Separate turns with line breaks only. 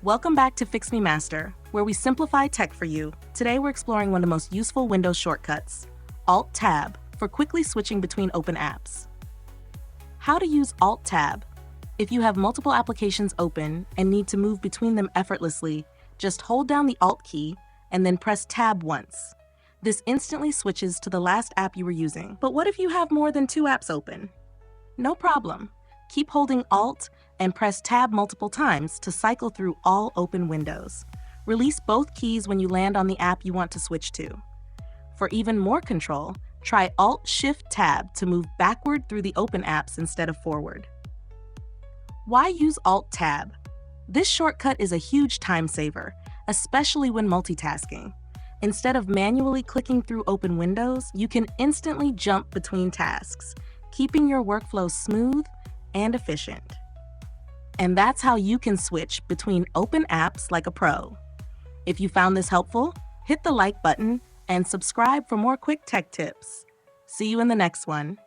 Welcome back to Fix Me Master, where we simplify tech for you. Today we're exploring one of the most useful Windows shortcuts, Alt-Tab, for quickly switching between open apps. How to use Alt-Tab. If you have multiple applications open and need to move between them effortlessly, just hold down the Alt key and then press Tab once. This instantly switches to the last app you were using. But what if you have more than two apps open? No problem. Keep holding Alt and press Tab multiple times to cycle through all open windows. Release both keys when you land on the app you want to switch to. For even more control, try Alt-Shift-Tab to move backward through the open apps instead of forward. Why use Alt-Tab? This shortcut is a huge time saver, especially when multitasking. Instead of manually clicking through open windows, you can instantly jump between tasks, keeping your workflow smooth and efficient. And that's how you can switch between open apps like a pro. If you found this helpful, hit the like button and subscribe for more quick tech tips. See you in the next one.